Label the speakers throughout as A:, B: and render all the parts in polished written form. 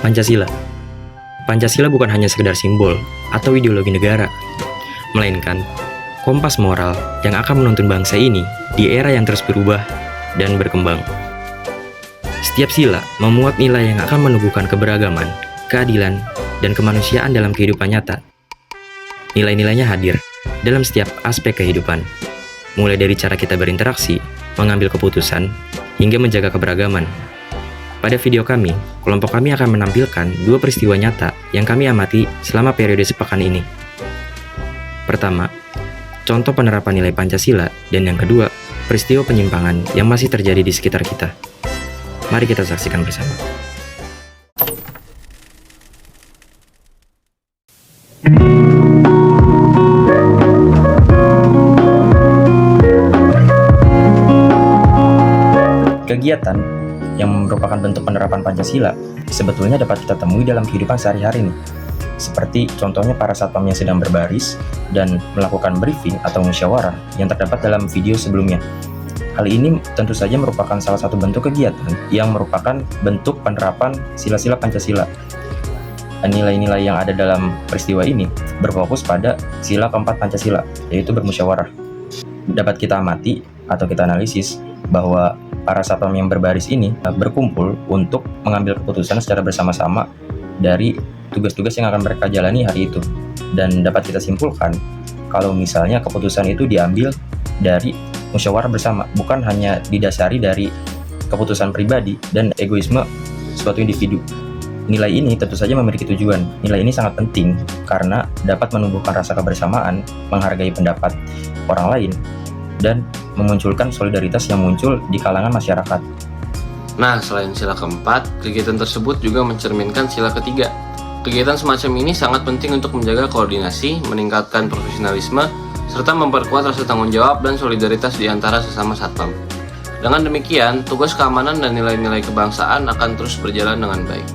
A: Pancasila. Pancasila bukan hanya sekedar simbol atau ideologi negara, melainkan kompas moral yang akan menuntun bangsa ini di era yang terus berubah dan berkembang. Setiap sila memuat nilai yang akan menumbuhkan keberagaman, keadilan, dan kemanusiaan dalam kehidupan nyata. Nilai-nilainya hadir dalam setiap aspek kehidupan, mulai dari cara kita berinteraksi, mengambil keputusan, hingga menjaga keberagaman. Pada video kami, kelompok kami akan menampilkan 2 peristiwa nyata yang kami amati selama periode sepekan ini. Pertama, contoh penerapan nilai Pancasila, dan yang kedua, peristiwa penyimpangan yang masih terjadi di sekitar kita. Mari kita saksikan bersama. Kegiatan yang merupakan bentuk penerapan Pancasila sebetulnya dapat kita temui dalam kehidupan sehari-hari nih. Seperti contohnya para satpam yang sedang berbaris dan melakukan briefing atau musyawarah yang terdapat dalam video sebelumnya. Hal ini tentu saja merupakan salah satu bentuk kegiatan yang merupakan bentuk penerapan sila-sila Pancasila. Nilai-nilai yang ada dalam peristiwa ini berfokus pada sila keempat Pancasila, yaitu bermusyawarah. Dapat kita amati atau kita analisis bahwa para satpam yang berbaris ini berkumpul untuk mengambil keputusan secara bersama-sama dari tugas-tugas yang akan mereka jalani hari itu. Dan dapat kita simpulkan kalau misalnya keputusan itu diambil dari musyawarah bersama, bukan hanya didasari dari keputusan pribadi dan egoisme suatu individu. Nilai ini tentu saja memiliki tujuan. Nilai ini sangat penting karena dapat menumbuhkan rasa kebersamaan, menghargai pendapat orang lain, dan memunculkan solidaritas yang muncul di kalangan masyarakat.
B: Nah, selain sila keempat, kegiatan tersebut juga mencerminkan sila ketiga. Kegiatan semacam ini sangat penting untuk menjaga koordinasi, meningkatkan profesionalisme, serta memperkuat rasa tanggung jawab dan solidaritas di antara sesama satpam. Dengan demikian, tugas keamanan dan nilai-nilai kebangsaan akan terus berjalan dengan baik.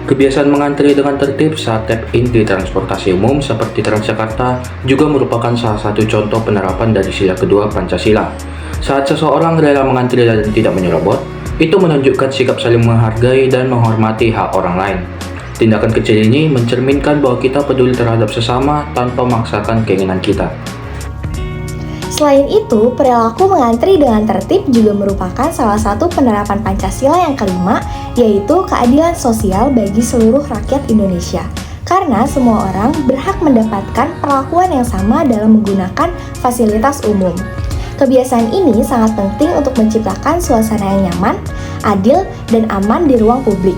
C: Kebiasaan mengantri dengan tertib saat tap-in di transportasi umum seperti Transjakarta juga merupakan salah satu contoh penerapan dari sila kedua Pancasila. Saat seseorang rela mengantri dan tidak menyerobot, itu menunjukkan sikap saling menghargai dan menghormati hak orang lain. Tindakan kecil ini mencerminkan bahwa kita peduli terhadap sesama tanpa memaksakan keinginan kita.
D: Selain itu, perilaku mengantri dengan tertib juga merupakan salah satu penerapan Pancasila yang kelima, yaitu keadilan sosial bagi seluruh rakyat Indonesia. Karena semua orang berhak mendapatkan perlakuan yang sama dalam menggunakan fasilitas umum. Kebiasaan ini sangat penting untuk menciptakan suasana yang nyaman, adil, dan aman di ruang publik.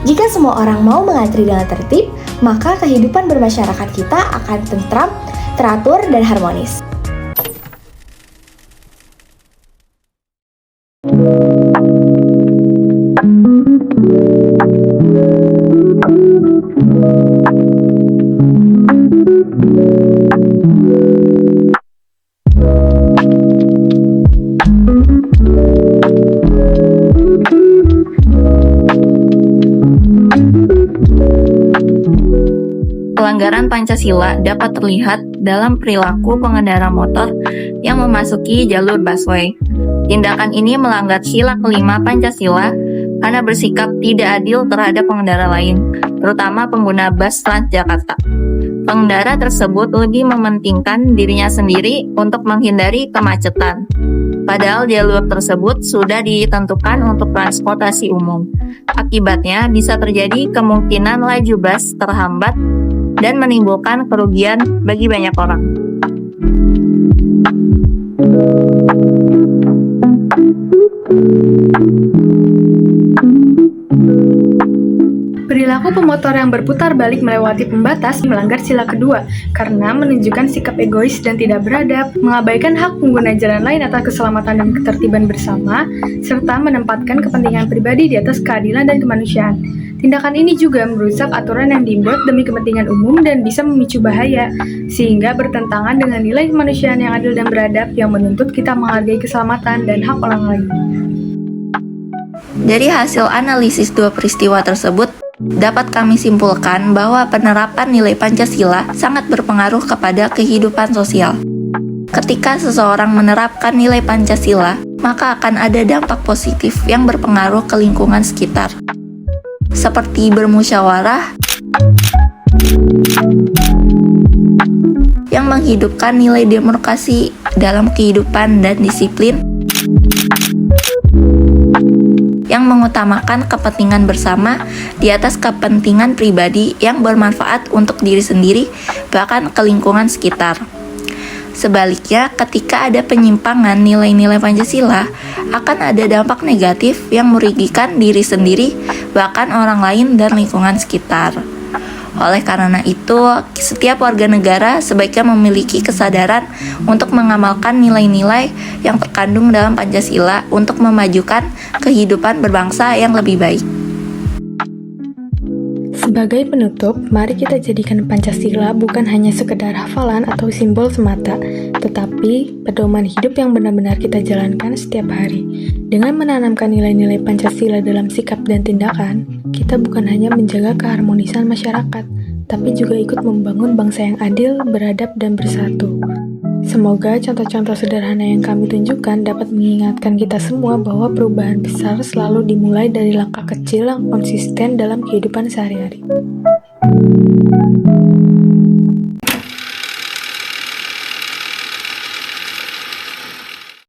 D: Jika semua orang mau mengantri dengan tertib, maka kehidupan bermasyarakat kita akan tentram, teratur, dan harmonis.
E: Pelanggaran Pancasila dapat terlihat dalam perilaku pengendara motor yang memasuki jalur busway. Tindakan ini melanggar sila kelima Pancasila karena bersikap tidak adil terhadap pengendara lain, terutama pengguna bus Transjakarta. Pengendara tersebut lebih mementingkan dirinya sendiri untuk menghindari kemacetan. Padahal jalur tersebut sudah ditentukan untuk transportasi umum. Akibatnya bisa terjadi kemungkinan laju bus terhambat dan menimbulkan kerugian bagi banyak orang.
F: Perilaku pemotor yang berputar balik melewati pembatas melanggar sila kedua karena menunjukkan sikap egois dan tidak beradab, mengabaikan hak pengguna jalan lain atas keselamatan dan ketertiban bersama, serta menempatkan kepentingan pribadi di atas keadilan dan kemanusiaan. Tindakan ini juga merusak aturan yang dibuat demi kepentingan umum dan bisa memicu bahaya, sehingga bertentangan dengan nilai kemanusiaan yang adil dan beradab yang menuntut kita menghargai keselamatan dan hak orang lain.
E: Dari hasil analisis dua peristiwa tersebut, dapat kami simpulkan bahwa penerapan nilai Pancasila sangat berpengaruh kepada kehidupan sosial. Ketika seseorang menerapkan nilai Pancasila, maka akan ada dampak positif yang berpengaruh ke lingkungan sekitar, seperti bermusyawarah, yang menghidupkan nilai demokrasi dalam kehidupan dan disiplin, yang mengutamakan kepentingan bersama di atas kepentingan pribadi yang bermanfaat untuk diri sendiri, bahkan ke lingkungan sekitar. Sebaliknya, ketika ada penyimpangan nilai-nilai Pancasila, akan ada dampak negatif yang merugikan diri sendiri, bahkan orang lain dan lingkungan sekitar. Oleh karena itu, setiap warga negara sebaiknya memiliki kesadaran untuk mengamalkan nilai-nilai yang terkandung dalam Pancasila untuk memajukan kehidupan berbangsa yang lebih baik.
F: Sebagai penutup, mari kita jadikan Pancasila bukan hanya sekedar hafalan atau simbol semata, tetapi pedoman hidup yang benar-benar kita jalankan setiap hari. Dengan menanamkan nilai-nilai Pancasila dalam sikap dan tindakan, kita bukan hanya menjaga keharmonisan masyarakat, tapi juga ikut membangun bangsa yang adil, beradab, dan bersatu. Semoga contoh-contoh sederhana yang kami tunjukkan dapat mengingatkan kita semua bahwa perubahan besar selalu dimulai dari langkah kecil yang konsisten dalam kehidupan sehari-hari.